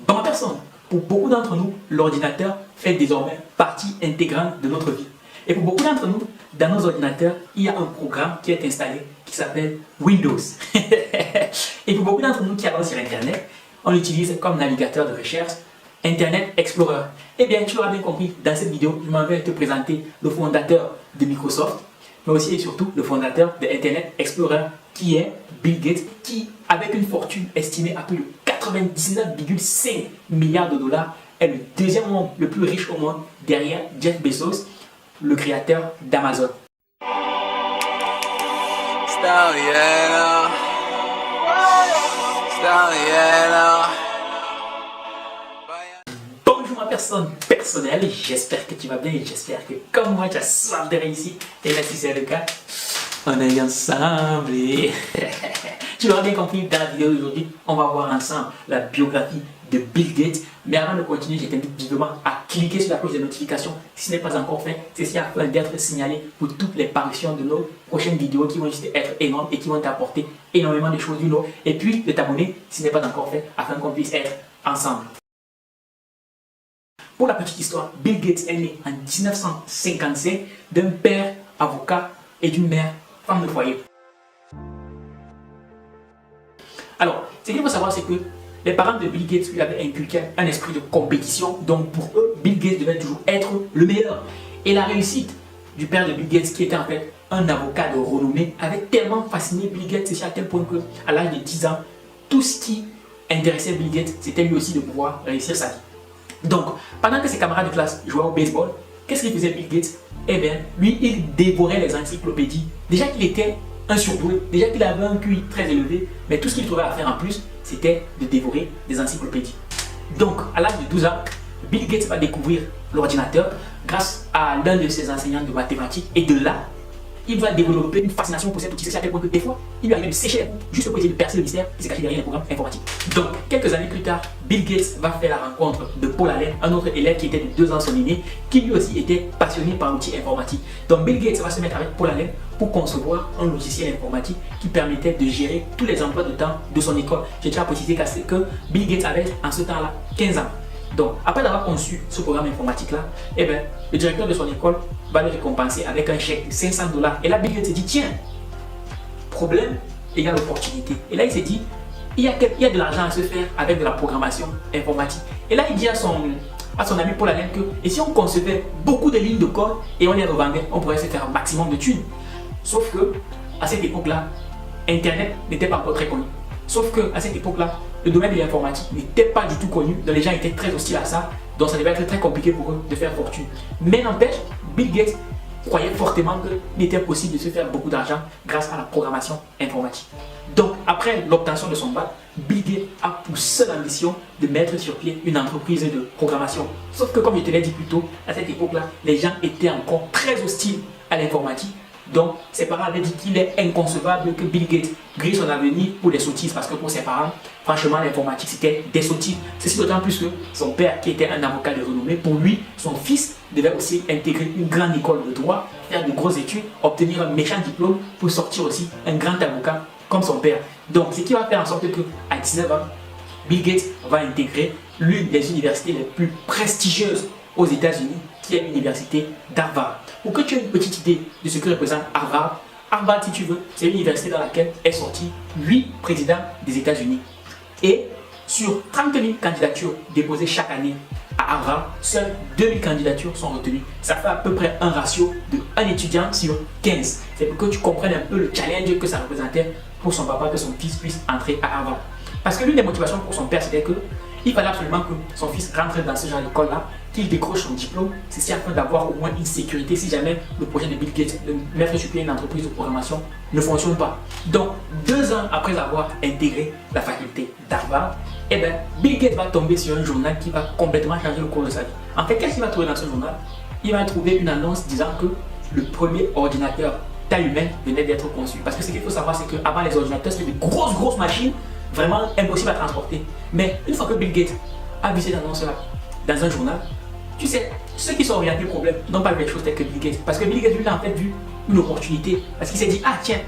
Dans ma personne, pour beaucoup d'entre nous, l'ordinateur fait désormais partie intégrante de notre vie. Et pour beaucoup d'entre nous, dans nos ordinateurs, il y a un programme qui est installé qui s'appelle Windows. Et pour beaucoup d'entre nous qui allons sur Internet, on utilise comme navigateur de recherche Internet Explorer. Eh bien, tu l'auras bien compris, dans cette vidéo, je m'en vais te présenter le fondateur de Microsoft, mais aussi et surtout le fondateur de Internet Explorer, qui est Bill Gates, qui, avec une fortune estimée à plus de 99,5 milliards de dollars, est le deuxième homme le plus riche au monde, derrière Jeff Bezos, le créateur d'Amazon. Bonjour ma personne personnelle, j'espère que tu vas bien et j'espère que comme moi tu as soif de réussite. Et là si c'est le cas, on est ensemble. Tu l'auras bien compris, dans la vidéo d'aujourd'hui, on va voir ensemble la biographie de Bill Gates. Mais avant de continuer, je t'invite vivement à cliquer sur la cloche de notification si ce n'est pas encore fait. Ceci afin d'être signalé pour toutes les parutions de nos prochaines vidéos qui vont juste être énormes et qui vont t'apporter énormément de choses du lot. Et puis de t'abonner si ce n'est pas encore fait afin qu'on puisse être ensemble. Pour la petite histoire, Bill Gates est né en 1955 d'un père avocat et d'une mère femme de foyer. Alors, ce qu'il faut savoir, c'est que les parents de Bill Gates lui avaient inculqué un esprit de compétition. Donc pour eux, Bill Gates devait toujours être le meilleur. Et la réussite du père de Bill Gates, qui était en fait un avocat de renommée, avait tellement fasciné Bill Gates à tel point qu'à l'âge de 10 ans, tout ce qui intéressait Bill Gates, c'était lui aussi de pouvoir réussir sa vie. Donc, pendant que ses camarades de classe jouaient au baseball, qu'est-ce qu'il faisait Bill Gates? Eh bien, lui, il dévorait les encyclopédies. Déjà qu'il était un surdoué, déjà qu'il avait un QI très élevé, mais tout ce qu'il trouvait à faire en plus, c'était de dévorer des encyclopédies. Donc, à l'âge de 12 ans, Bill Gates va découvrir l'ordinateur grâce à l'un de ses enseignants de mathématiques. Et de là, il va développer une fascination pour cet outil. C'est à tel point que des fois, il lui arrive de sécher les coups juste pour essayer de percer le mystère qui se cache derrière les programmes informatiques. Donc, quelques années plus tard, Bill Gates va faire la rencontre de Paul Allen, un autre élève qui était de 2 ans son aîné, qui lui aussi était passionné par l'outil informatique. Donc, Bill Gates va se mettre avec Paul Allen pour concevoir un logiciel informatique qui permettait de gérer tous les emplois de temps de son école. J'ai déjà précisé que Bill Gates avait en ce temps-là 15 ans. Donc, après avoir conçu ce programme informatique-là, eh bien, le directeur de son école va le récompenser avec un chèque de 500 $. Et là, Bill Gates se dit, tiens, problème égale opportunité. Et là, il s'est dit, il y a de l'argent à se faire avec de la programmation informatique. Et là, il dit à son ami Paul Allen que, et si on concevait beaucoup de lignes de code et on les revendait, on pourrait se faire un maximum de thunes. Sauf que, à cette époque-là, Internet n'était pas encore très connu. Sauf que, à cette époque-là, le domaine de l'informatique n'était pas du tout connu, donc les gens étaient très hostiles à ça, donc ça devait être très compliqué pour eux de faire fortune. Mais n'empêche, Bill Gates croyait fortement qu'il était possible de se faire beaucoup d'argent grâce à la programmation informatique. Donc, après l'obtention de son bac, Bill Gates a pour seule ambition de mettre sur pied une entreprise de programmation. Sauf que, comme je te l'ai dit plus tôt, à cette époque-là, les gens étaient encore très hostiles à l'informatique. Donc, ses parents avaient dit qu'il est inconcevable que Bill Gates grille son avenir pour des sottises, parce que pour ses parents, franchement, l'informatique c'était des sottises. Ceci d'autant plus que son père, qui était un avocat de renommée, pour lui, son fils devait aussi intégrer une grande école de droit, faire de grosses études, obtenir un méchant diplôme pour sortir aussi un grand avocat comme son père. Donc, ce qui va faire en sorte qu'à 19 ans, Bill Gates va intégrer l'une des universités les plus prestigieuses aux États-Unis, qui est l'université d'Harvard. Pour que tu aies une petite idée de ce que représente Harvard, Harvard, si tu veux, c'est une université dans laquelle est sorti 8 présidents des États-Unis. Et sur 30 000 candidatures déposées chaque année à Harvard, seules 2 000 candidatures sont retenues. Ça fait à peu près un ratio de 1 étudiant sur 15. C'est pour que tu comprennes un peu le challenge que ça représentait pour son papa, que son fils puisse entrer à Harvard. Parce que l'une des motivations pour son père, c'était qu'il fallait absolument que son fils rentre dans ce genre d'école-là, qu'il décroche son diplôme, c'est afin d'avoir au moins une sécurité si jamais le projet de Bill Gates de mettre sur pied une entreprise de programmation ne fonctionne pas. Donc, 2 ans après avoir intégré la faculté d'Harvard, eh bien, Bill Gates va tomber sur un journal qui va complètement changer le cours de sa vie. En fait, qu'est-ce qu'il va trouver dans ce journal? Il va trouver une annonce disant que le premier ordinateur taille humaine venait d'être conçu. Parce que ce qu'il faut savoir, c'est qu'avant les ordinateurs, c'était de grosses machines, vraiment impossible à transporter. Mais une fois que Bill Gates a vu cette annonce-là dans un journal, tu sais, ceux qui sont orientés au problème n'ont pas vu les choses telles que Bill Gates. Parce que Bill Gates, lui, a en fait vu une opportunité. Parce qu'il s'est dit, ah tiens,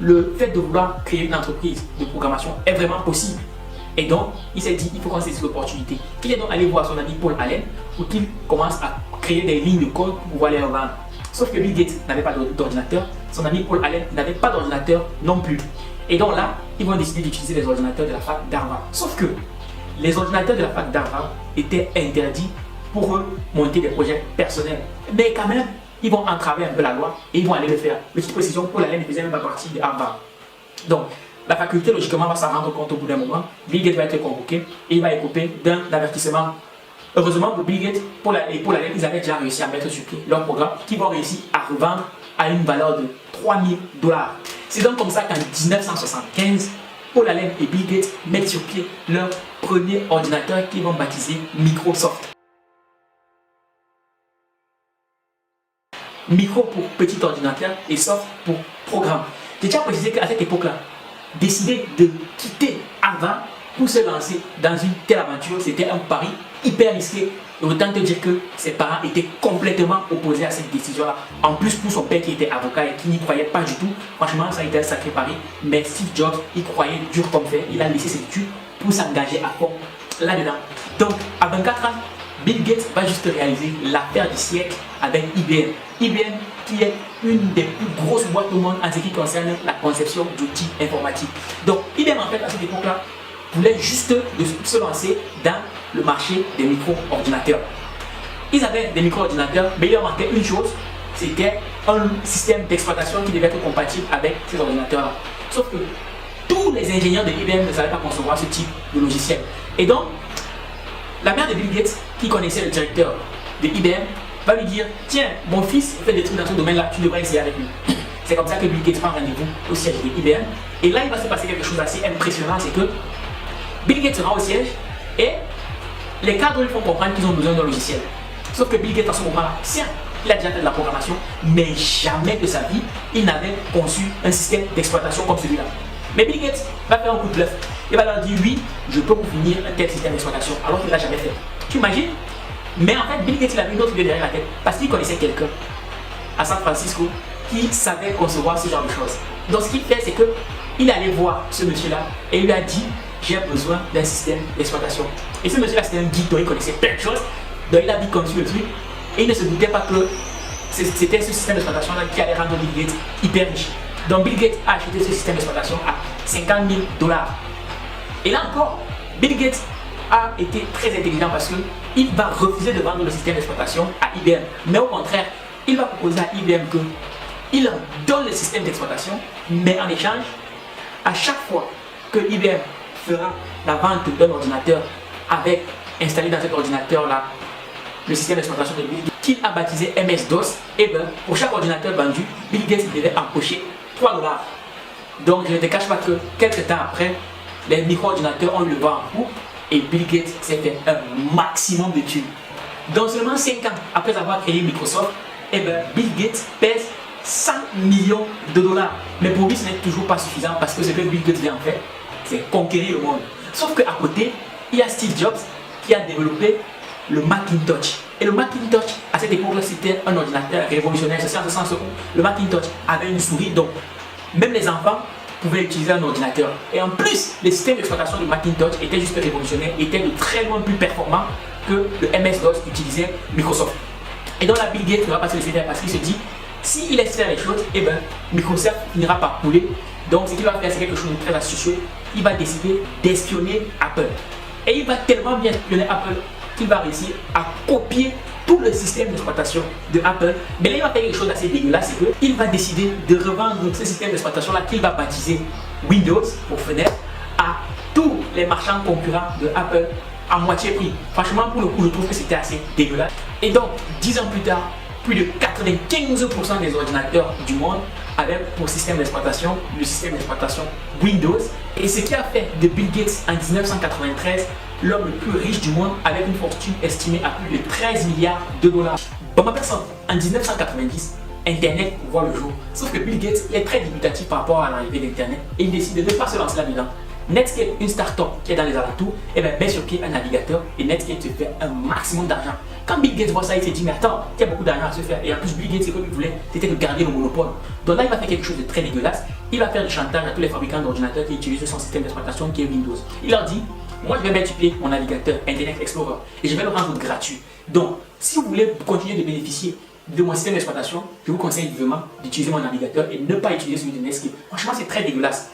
le fait de vouloir créer une entreprise de programmation est vraiment possible. Et donc, il s'est dit, il faut qu'on saisisse l'opportunité. Il est donc allé voir son ami Paul Allen pour qu'il commence à créer des lignes de code pour pouvoir les revendre. Sauf que Bill Gates n'avait pas d'ordinateur, son ami Paul Allen n'avait pas d'ordinateur non plus. Et donc là, ils vont décider d'utiliser les ordinateurs de la fac d'Harvard. Sauf que les ordinateurs de la fac d'Harvard étaient interdits pour eux monter des projets personnels. Mais quand même, ils vont entraver un peu la loi et ils vont aller le faire. Petite précision, Paul Allen ne faisait même pas partie de Harvard. Donc, la faculté, logiquement, va s'en rendre compte au bout d'un moment. Bill Gates va être convoqué et il va écoper d'un avertissement. Heureusement pour Bill Gates, Paul Allen, ils avaient déjà réussi à mettre sur pied leur programme qui vont réussir à revendre à une valeur de 3000 $. C'est donc comme ça qu'en 1975, Paul Allen et Bill Gates mettent sur pied leur premier ordinateur qu'ils vont baptiser Microsoft. Micro pour petit ordinateur et soft pour programme. J'ai déjà précisé qu'à cette époque-là, décider de quitter Harvard pour se lancer dans une telle aventure, c'était un pari hyper risqué. Et autant te dire que ses parents étaient complètement opposés à cette décision-là. En plus, pour son père qui était avocat et qui n'y croyait pas du tout, franchement, ça a été un sacré pari. Mais Steve Jobs, il croyait dur comme fer. Il a laissé ses études pour s'engager à fond là-dedans. Donc, à 24 ans, Bill Gates va juste réaliser l'affaire du siècle avec IBM. IBM qui est une des plus grosses boîtes au monde en ce qui concerne la conception d'outils informatiques. Donc, IBM, en fait, à cette époque-là, voulait juste se lancer dans le marché des micro-ordinateurs. Ils avaient des micro-ordinateurs, mais il leur manquait une chose, c'était un système d'exploitation qui devait être compatible avec ces ordinateurs-là. Sauf que tous les ingénieurs de IBM ne savaient pas concevoir ce type de logiciel. Et donc, la mère de Bill Gates, qui connaissait le directeur de IBM, va lui dire, tiens, mon fils fait des trucs dans ce domaine-là, tu devrais essayer avec lui. C'est comme ça que Bill Gates prend rendez-vous au siège de IBM. Et là, il va se passer quelque chose d'assez impressionnant, c'est que Bill Gates sera au siège et les cadres lui font comprendre qu'ils ont besoin d'un logiciel. Sauf que Bill Gates, à ce moment-là, il a déjà fait de la programmation, mais jamais de sa vie, il n'avait conçu un système d'exploitation comme celui-là. Mais Bill Gates va faire un coup de bluff. Il va leur dire, oui, je peux vous finir un tel système d'exploitation, alors qu'il ne l'a jamais fait. Tu imagines? Mais en fait, Bill Gates, il avait une autre idée derrière la tête, parce qu'il connaissait quelqu'un à San Francisco qui savait concevoir ce genre de choses. Donc ce qu'il fait, c'est qu'il est allé voir ce monsieur-là et il lui a dit, j'ai besoin d'un système d'exploitation. Et ce monsieur-là, c'était un geek, donc il connaissait plein de choses. Donc il a vite conçu le truc et il ne se doutait pas que c'était ce système d'exploitation-là qui allait rendre Bill Gates hyper riche. Donc Bill Gates a acheté ce système d'exploitation à 50 000 $. Et là encore, Bill Gates a été très intelligent parce qu'il va refuser de vendre le système d'exploitation à IBM. Mais au contraire, il va proposer à IBM qu'il leur donne le système d'exploitation, mais en échange, à chaque fois que IBM fera la vente d'un ordinateur avec installé dans cet ordinateur-là le système d'exploitation de Bill Gates qu'il a baptisé MS-DOS, et bien pour chaque ordinateur vendu, Bill Gates devait empocher 3 $. Donc je ne te cache pas que quelques temps après, les micro-ordinateurs ont eu le vent en poupe et Bill Gates s'est fait un maximum de thunes. Donc seulement 5 ans après avoir créé Microsoft, et bien Bill Gates pèse 100 millions de $. Mais pour lui, ce n'est toujours pas suffisant parce que ce que Bill Gates vient en fait, c'est conquérir le monde. Sauf qu'à côté, il y a Steve Jobs qui a développé le Macintosh. Et le Macintosh, à cette époque-là, c'était un ordinateur révolutionnaire. C'est en ce sens où le Macintosh avait une souris, donc même les enfants pouvaient utiliser un ordinateur. Et en plus, les systèmes d'exploitation du Macintosh étaient juste révolutionnaires, étaient de très loin plus performants que le MS-DOS qu'utilisait Microsoft. Et donc là, Bill Gates ne va pas se laisser faire parce qu'il se dit, s'il laisse faire les choses, eh ben, Microsoft finira par couler. Donc ce qu'il va faire, c'est quelque chose de très astucieux. Il va décider d'espionner Apple. Et il va tellement bien espionner Apple qu'il va réussir à copier tout le système d'exploitation de Apple. Mais là, il va faire quelque chose d'assez dégueulasse, c'est qu'il va décider de revendre ce système d'exploitation-là qu'il va baptiser Windows pour fenêtre à tous les marchands concurrents de Apple à moitié prix. Franchement, pour le coup, je trouve que c'était assez dégueulasse. Et donc, 10 ans plus tard, plus de 95% des ordinateurs du monde avaient pour système d'exploitation le système d'exploitation Windows. Et ce qui a fait de Bill Gates en 1993 l'homme le plus riche du monde avec une fortune estimée à plus de 13 milliards de $. Dans ma personne, en 1990, Internet voit le jour. Sauf que Bill Gates est très dubitatif par rapport à l'arrivée d'Internet et il décide de ne pas se lancer là-dedans. Netscape, une start-up qui est dans les alentours, met sur pied un navigateur et Netscape se fait un maximum d'argent. Quand Bill Gates voit ça, il se dit, mais attends, il y a beaucoup d'argent à se faire. Et en plus, Bill Gates, ce qu'il voulait, c'était de garder le monopole. Donc là, il va faire quelque chose de très dégueulasse. Il va faire du chantage à tous les fabricants d'ordinateurs qui utilisent son système d'exploitation qui est Windows. Il leur dit, Moi, je vais multiplier mon navigateur Internet Explorer et je vais le rendre gratuit. Donc, si vous voulez continuer de bénéficier de mon système d'exploitation, je vous conseille vivement d'utiliser mon navigateur et ne pas utiliser celui de Netscape. Franchement, c'est très dégueulasse.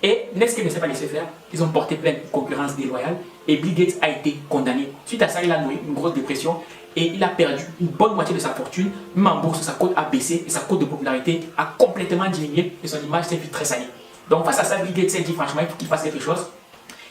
Et Netscape ne s'est pas laissé faire. Ils ont porté plainte pour concurrence déloyale et Bill Gates a été condamné. Suite à ça, il a noué une grosse dépression et il a perdu une bonne moitié de sa fortune. Même en bourse, sa cote a baissé et sa cote de popularité a complètement diminué et son image s'est vue très salie. Donc face à ça, Bill Gates s'est dit franchement, il faut qu'il fasse quelque chose.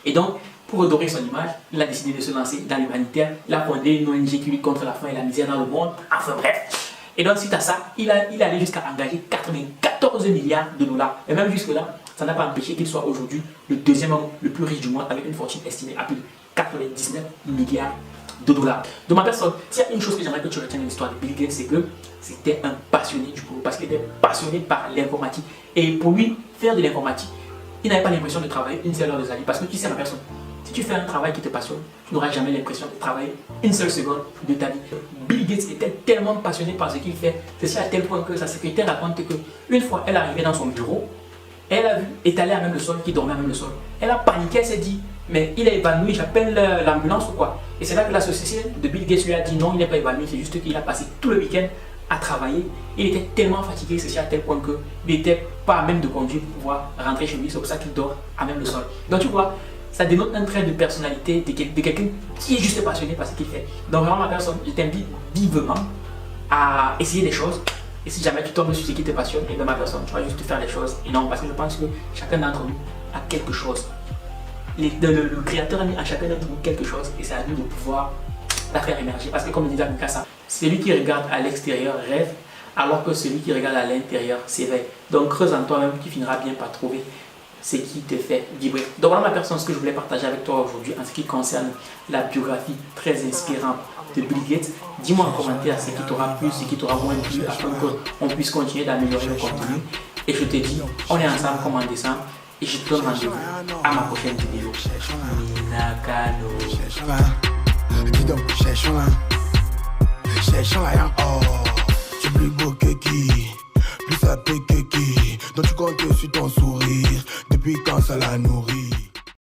Et donc, pour redorer son image, il a décidé de se lancer dans l'humanitaire. Il a fondé une ONG qui lutte contre la faim et la misère dans le monde. Enfin bref. Et donc, suite à ça, il allait jusqu'à engager 94 milliards de dollars. Et même jusque-là, ça n'a pas empêché qu'il soit aujourd'hui le deuxième homme le plus riche du monde avec une fortune estimée à plus de 99 milliards de dollars. De ma personne, s'il y a une chose que j'aimerais que tu retiennes de l'histoire de Bill Gates, c'est que c'était un passionné du boulot parce qu'il était passionné par l'informatique. Et pour lui, faire de l'informatique, il n'avait pas l'impression de travailler une seule heure de sa vie parce que tu sais ma personne. Si tu fais un travail qui te passionne, tu n'auras jamais l'impression de travailler une seule seconde de ta vie. Bill Gates était tellement passionné par ce qu'il fait, c'est à tel point que sa secrétaire raconte que une fois elle arrivait dans son bureau, elle a vu étaler à même le sol, qui dormait à même le sol. Elle a paniqué, elle s'est dit, mais il est évanoui, j'appelle l'ambulance ou quoi. Et c'est là que la société de Bill Gates lui a dit non, il n'est pas évanoui, c'est juste qu'il a passé tout le week-end à travailler. Il était tellement fatigué, c'est à tel point qu'il n'était pas à même de conduire pour pouvoir rentrer chez lui, c'est pour ça qu'il dort à même le sol. Donc tu vois, ça dénote un trait de personnalité de quelqu'un qui est juste passionné par ce qu'il fait. Donc vraiment ma personne, je t'invite vivement à essayer des choses. Et si jamais tu tombes sur ce qui te passionne, et bien ma personne, tu vas juste faire des choses. Et non, parce que je pense que chacun d'entre nous a quelque chose. Le créateur a mis à chacun d'entre nous quelque chose et c'est à nous de pouvoir la faire émerger. Parce que comme disait Mikasa, celui qui regarde à l'extérieur rêve, alors que celui qui regarde à l'intérieur s'éveille. Donc creuse en toi-même, tu finiras bien par trouver ce qui te fait vibrer. Donc voilà ma personne, ce que je voulais partager avec toi aujourd'hui en ce qui concerne la biographie très inspirante de Bill Gates. Dis-moi en commentaire ce qui t'aura plu, ce qui t'aura moins plu, afin qu'on puisse continuer d'améliorer le contenu. Et je te dis, on est ensemble comme en décembre. Et je te donne rendez-vous à ma prochaine vidéo. Minakano. Dis donc, cherchons là, oh, tu es plus beau que qui, plus sapé que qui, donc tu comptes sur ton sourire, depuis quand ça la nourrit.